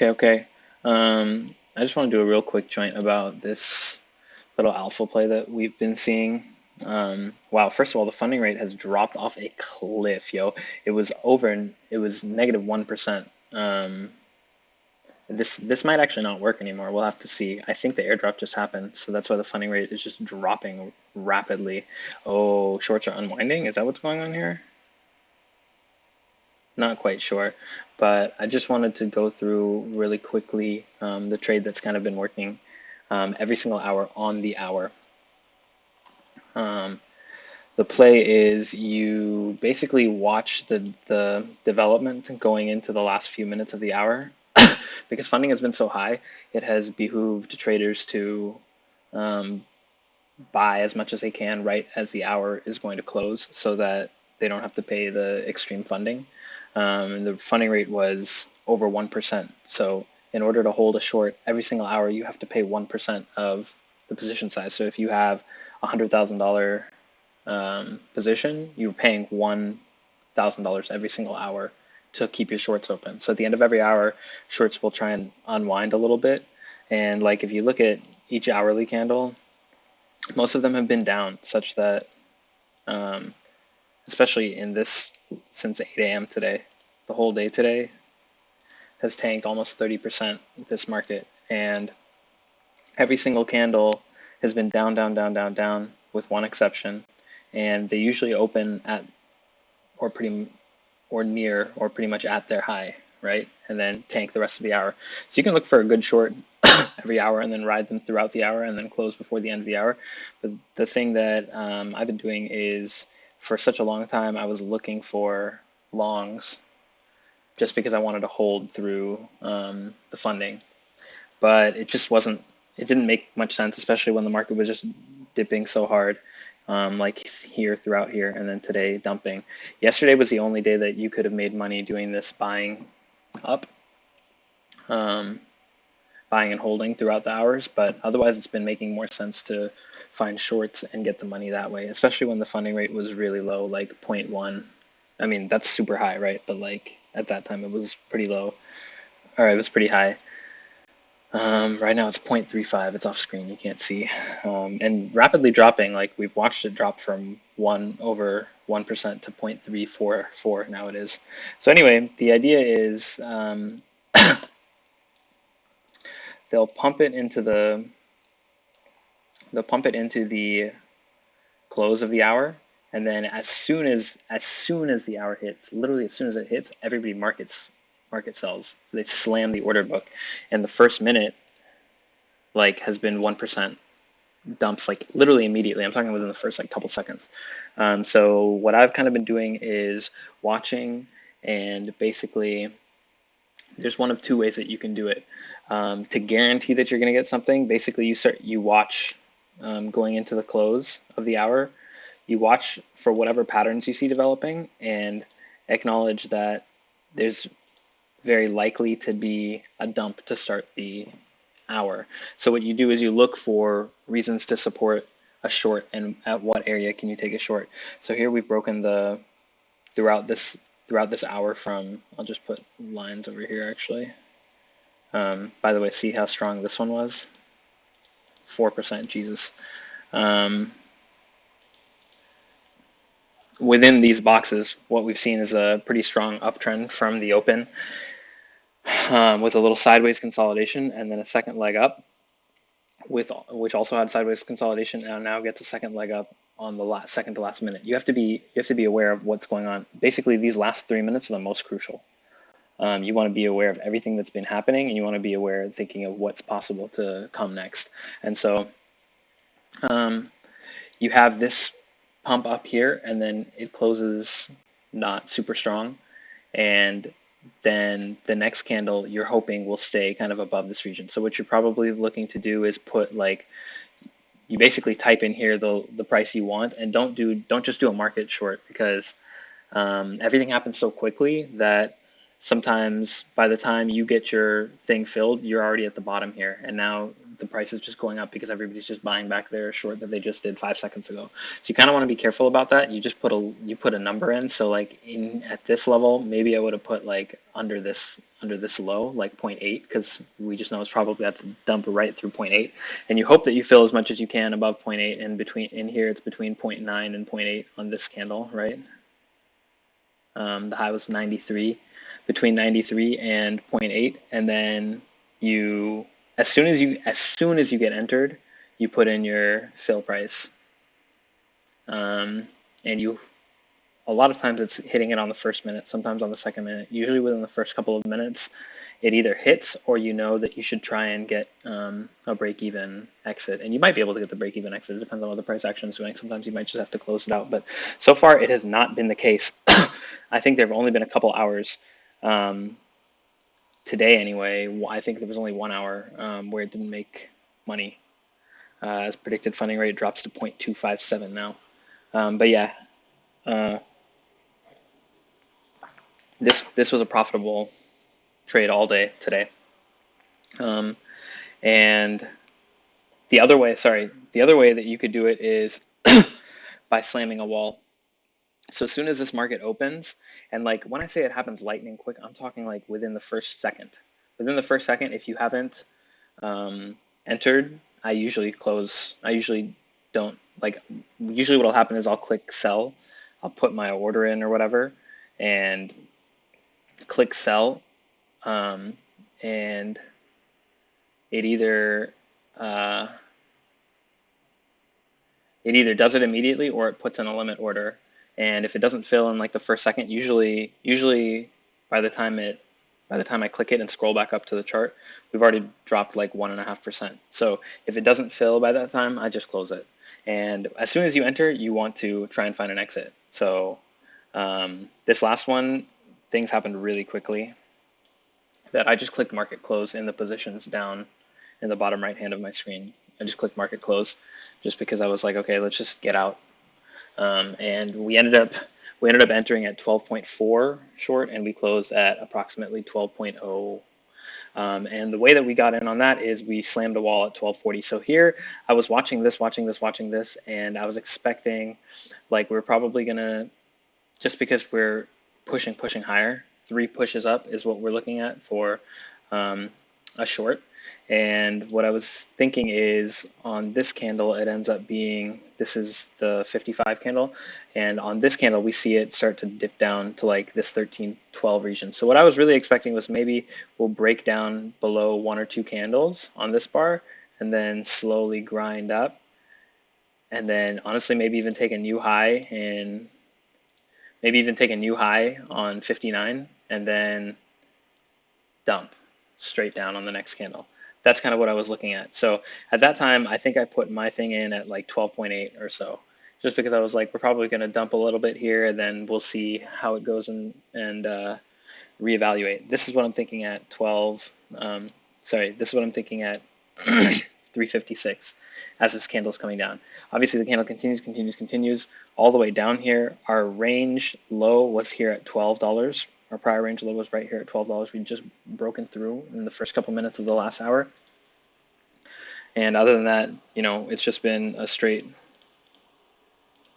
Okay. I just want to do a real quick joint about this little alpha play that we've been seeing. Wow, first of all, the funding rate has dropped off a cliff, yo. It was negative 1%. This might actually not work anymore. We'll have to see. I think the airdrop just happened, so that's why the funding rate is just dropping rapidly. Oh, shorts are unwinding? Is that what's going on here? Not quite sure, but I just wanted to go through really quickly the trade that's kind of been working every single hour on the hour. The play is you basically watch the development going into the last few minutes of the hour. Because funding has been so high, it has behooved traders to buy as much as they can right as the hour is going to close so that they don't have to pay the extreme funding. The funding rate was over 1%. So in order to hold a short every single hour, you have to pay 1% of the position size. So if you have a $100,000 position, you're paying $1,000 every single hour to keep your shorts open. So at the end of every hour, shorts will try and unwind a little bit. And like if you look at each hourly candle, most of them have been down, such that, especially in this, since 8 a.m. today, the whole day today has tanked almost 30% this market. And every single candle has been down, with one exception. And they usually open at or near or pretty much at their high, right? And then tank the rest of the hour. So you can look for a good short every hour and then ride them throughout the hour and then close before the end of the hour. But the thing that I've been doing is, for such a long time, I was looking for longs just because I wanted to hold through the funding. But it didn't make much sense, especially when the market was just dipping so hard, like here, throughout here, and then today dumping. Yesterday was the only day that you could have made money doing this buying up, buying and holding throughout the hours, but otherwise it's been making more sense to find shorts and get the money that way, especially when the funding rate was really low, like 0.1. I mean, that's super high, right? But like at that time it was pretty low, or it was pretty high. Right now it's 0.35. It's off screen, you can't see, and rapidly dropping. Like we've watched it drop from over 1% to 0.344 now it is. So anyway, the idea is they'll pump it into the close of the hour, and then as soon as the hour hits, literally as soon as it hits, everybody market sells. So they slam the order book, and the first minute like has been 1% dumps, like literally immediately. I'm talking within the first like couple seconds. So what I've kind of been doing is watching, and basically there's one of two ways that you can do it. To guarantee that you're going to get something, basically you watch going into the close of the hour. You watch for whatever patterns you see developing and acknowledge that there's very likely to be a dump to start the hour. So what you do is you look for reasons to support a short, and at what area can you take a short. So here we've broken throughout this hour from, I'll just put lines over here actually. By the way, see how strong this one was? 4%, Jesus. Within these boxes, what we've seen is a pretty strong uptrend from the open, with a little sideways consolidation and then a second leg up, which also had sideways consolidation, and now gets a second leg up on the second to last minute. You have to be aware of what's going on. Basically, these last 3 minutes are the most crucial. You want to be aware of everything that's been happening, and you want to be aware and thinking of what's possible to come next. And so you have this pump up here, and then it closes not super strong, and then the next candle you're hoping will stay kind of above this region. So what you're probably looking to do is put, like, you basically type in here the price you want, and don't just do a market short, because everything happens so quickly that sometimes by the time you get your thing filled, you're already at the bottom here, and now the price is just going up because everybody's just buying back their short that they just did 5 seconds ago. So you kind of want to be careful about that. You just put a number in. So like at this level, maybe I would have put like under this low, like 0.8, because we just know it's probably at the dump right through 0.8. And you hope that you fill as much as you can above 0.8, and in here it's between 0.9 and 0.8 on this candle, right? The high was 93, between 93 and 0.8, and then as soon as you get entered, you put in your fill price, and a lot of times it's hitting it on the first minute, sometimes on the second minute. Usually within the first couple of minutes, it either hits or you know that you should try and get a break-even exit. And you might be able to get the break-even exit. It depends on what the price action is doing. Sometimes you might just have to close it out. But so far, it has not been the case. I think there have only been a couple hours today anyway. I think there was only 1 hour where it didn't make money. As predicted, funding rate drops to 0.257 now. But yeah. This was a profitable trade all day today. And the other way that you could do it is by slamming a wall. So as soon as this market opens, and like when I say it happens lightning quick, I'm talking like within the first second. Within the first second, if you haven't entered, I usually close. I usually don't, like, usually what'll happen is I'll click sell. I'll put my order in or whatever, and click sell, and it either does it immediately or it puts in a limit order. And if it doesn't fill in like the first second, usually by the time I click it and scroll back up to the chart, we've already dropped like 1.5%. So if it doesn't fill by that time, I just close it. And as soon as you enter, you want to try and find an exit. So this last one, things happened really quickly that I just clicked market close in the positions down in the bottom right hand of my screen. I just clicked market close just because I was like, okay, let's just get out. And we ended up entering at 12.4 short, and we closed at approximately 12.0. And the way that we got in on that is we slammed a wall at 1240. So here I was watching this, and I was expecting, like, we're probably gonna, just because we're pushing higher, 3 pushes up is what we're looking at for a short. And what I was thinking is on this candle, it ends up being, this is the 55 candle. And on this candle, we see it start to dip down to like this 1312 region. So what I was really expecting was maybe we'll break down below 1 or 2 candles on this bar and then slowly grind up. And then honestly, maybe even take a new high on 59 and then dump straight down on the next candle. That's kind of what I was looking at. So at that time, I think I put my thing in at like 12.8 or so, just because I was like, we're probably going to dump a little bit here, and then we'll see how it goes and reevaluate. This is what I'm thinking at this is what I'm thinking at 356 as this candle is coming down. Obviously, the candle continues all the way down here. Our range low was here at $12. Our prior range low was right here at $12. We'd just broken through in the first couple minutes of the last hour. And other than that, it's just been a straight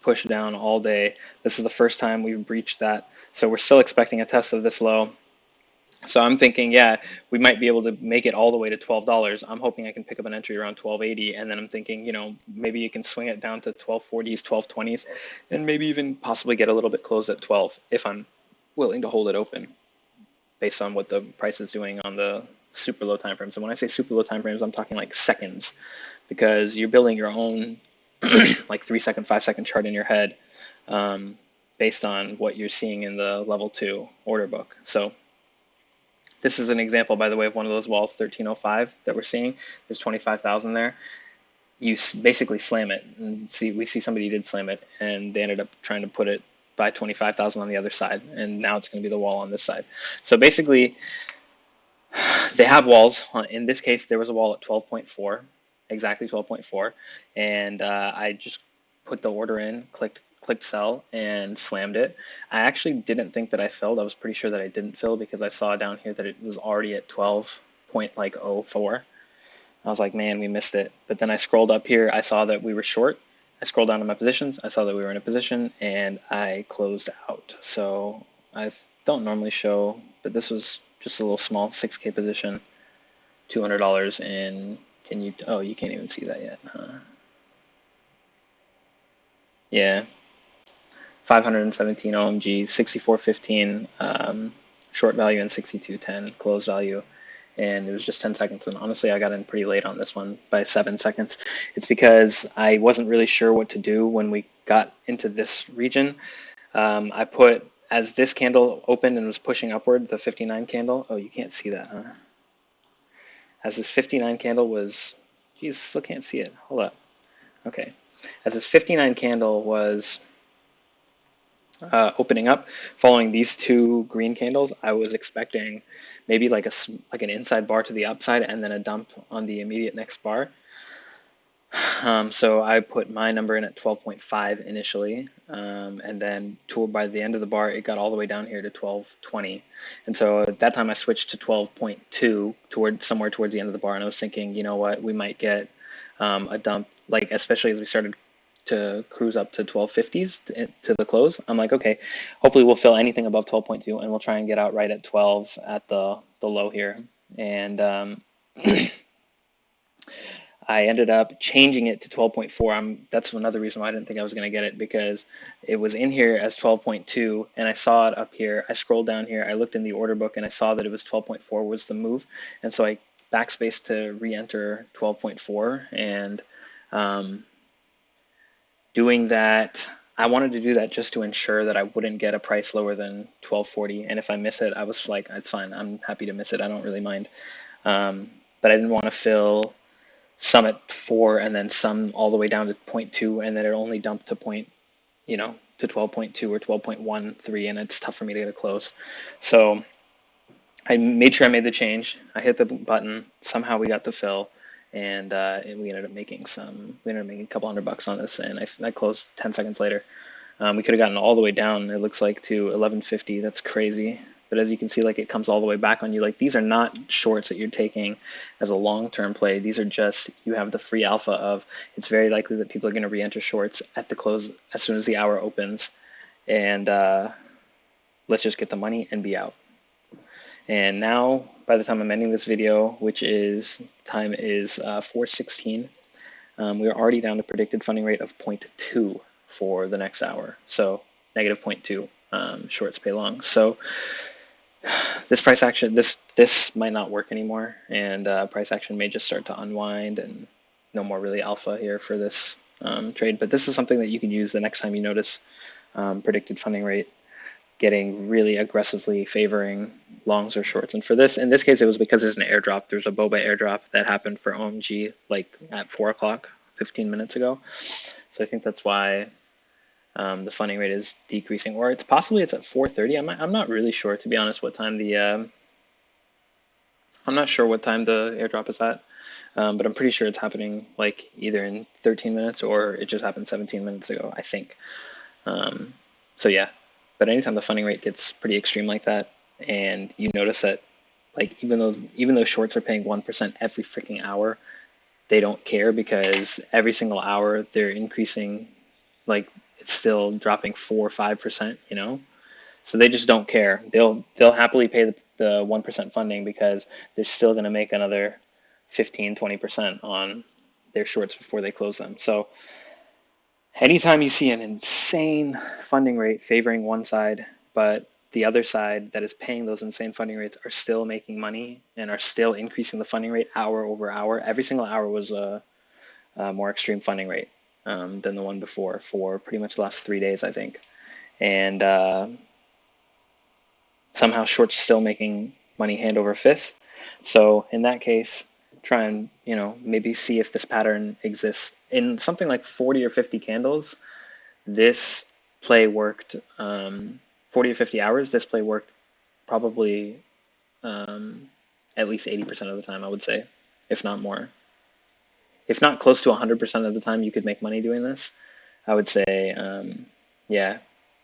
push down all day. This is the first time we've breached that. So we're still expecting a test of this low. So I'm thinking, yeah, we might be able to make it all the way to $12. I'm hoping I can pick up an entry around 1280, and then I'm thinking, maybe you can swing it down to 1240s, 1220s, and maybe even possibly get a little bit closed at 12 if I'm willing to hold it open based on what the price is doing on the super low time frames. And when I say super low time frames, I'm talking like seconds, because you're building your own like 3-second, 5-second chart in your head based on what you're seeing in the level 2 order book. So this is an example, by the way, of one of those walls, 1305 that we're seeing. There's 25,000 there. You basically slam it, and we see somebody did slam it, and they ended up trying to put it by 25,000 on the other side, and now it's going to be the wall on this side. So basically, they have walls. In this case, there was a wall at 12.4, exactly 12.4, and I just put the order in, clicked sell, and slammed it. I actually didn't think that I filled. I was pretty sure that I didn't fill because I saw down here that it was already at 12.04. I was like, man, we missed it. But then I scrolled up here. I saw that we were short. I scrolled down to my positions. I saw that we were in a position, and I closed out. So I don't normally show, but this was just a little small 6K position, $200. And can you? Oh, you can't even see that yet. Yeah, 517 OMG, 64.15 short value and 62.10 close value. And it was just 10 seconds. And honestly, I got in pretty late on this one by 7 seconds. It's because I wasn't really sure what to do when we got into this region. I put, as this candle opened and was pushing upward, the 59 candle. Oh, you can't see that, huh? As this 59 candle was, geez, still can't see it. Hold up. Okay. As this 59 candle was opening up, following these two green candles, I was expecting maybe like an inside bar to the upside and then a dump on the immediate next bar. So I put my number in at 12.5 initially, and then by the end of the bar, it got all the way down here to 12.20. And so at that time, I switched to 12.2 somewhere towards the end of the bar, and I was thinking, you know what, we might get a dump, like especially as we started to cruise up to 1250s to the close. I'm like, okay, hopefully we'll fill anything above 12.2, and we'll try and get out right at 12 at the low here. And I ended up changing it to 12.4. That's another reason why I didn't think I was going to get it, because it was in here as 12.2 and I saw it up here. I scrolled down here, I looked in the order book and I saw that it was 12.4 was the move. And so I backspaced to re-enter 12.4, and doing that, I wanted to do that just to ensure that I wouldn't get a price lower than 12.40. And if I miss it, I was like, it's fine. I'm happy to miss it. I don't really mind. But I didn't want to fill some at 4 and then some all the way down to 0.2, and then it only dumped to to 12.2 or 12.13, and it's tough for me to get it close. So I made sure I made the change. I hit the button. Somehow we got the fill, and we ended up making a couple $100 on this, and I closed 10 seconds later. We could have gotten all the way down, it looks like, to 1150. That's crazy. But as you can see, like, it comes all the way back on you. Like, these are not shorts that you're taking as a long-term play. These are just, you have the free alpha of, it's very likely that people are going to re-enter shorts at the close as soon as the hour opens. And let's just get the money and be out. And now, by the time I'm ending this video, which is, time is 4:16, we are already down to predicted funding rate of 0.2 for the next hour. So negative 0.2 shorts pay long. So this price action, this might not work anymore, and price action may just start to unwind, and no more really alpha here for this trade. But this is something that you can use the next time you notice predicted funding rate getting really aggressively favoring longs or shorts. And in this case, it was because there's an airdrop. There's a boba airdrop that happened for OMG like at 4 o'clock, 15 minutes ago. So I think that's why the funding rate is decreasing, or it's possibly it's at 4:30. I'm not really sure, to be honest, what time I'm not sure what time the airdrop is at, but I'm pretty sure it's happening like either in 13 minutes or it just happened 17 minutes ago, I think. So yeah, but anytime the funding rate gets pretty extreme like that, and you notice that, like, even though shorts are paying 1% every freaking hour, they don't care, because every single hour they're increasing, like, it's still dropping 4 or 5%, so they just don't care. They'll happily pay the 1% funding, because they're still going to make another 15-20% on their shorts before they close them. So anytime you see an insane funding rate favoring one side, but the other side that is paying those insane funding rates are still making money and are still increasing the funding rate hour over hour. Every single hour was a more extreme funding rate than the one before, for pretty much the last 3 days, I think. And somehow short's still making money hand over fist. So in that case, try and maybe see if this pattern exists in something like 40 or 50 candles. This play worked 40 or 50 hours. This play worked probably at least 80% of the time, I would say, if not more. If not close to 100% of the time you could make money doing this, I would say, yeah,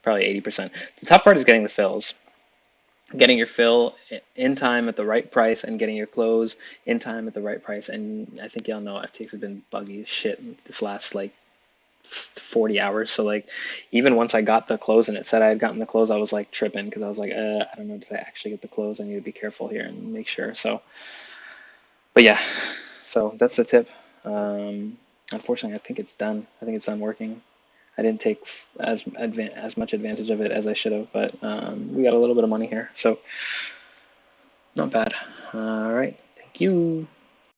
probably 80%. The tough part is getting the fills. getting your fill in time at the right price and getting your close in time at the right price. And I think y'all know FTX has been buggy as shit this last like 40 hours. So like even once I got the close and it said I had gotten the close, I was like tripping because I was like, I don't know, did I actually get the close? I need to be careful here and make sure. So, but yeah, so that's the tip. Unfortunately, I think it's done. I think it's done working. I didn't take as much advantage of it as I should have, but we got a little bit of money here, so not bad. All right, thank you.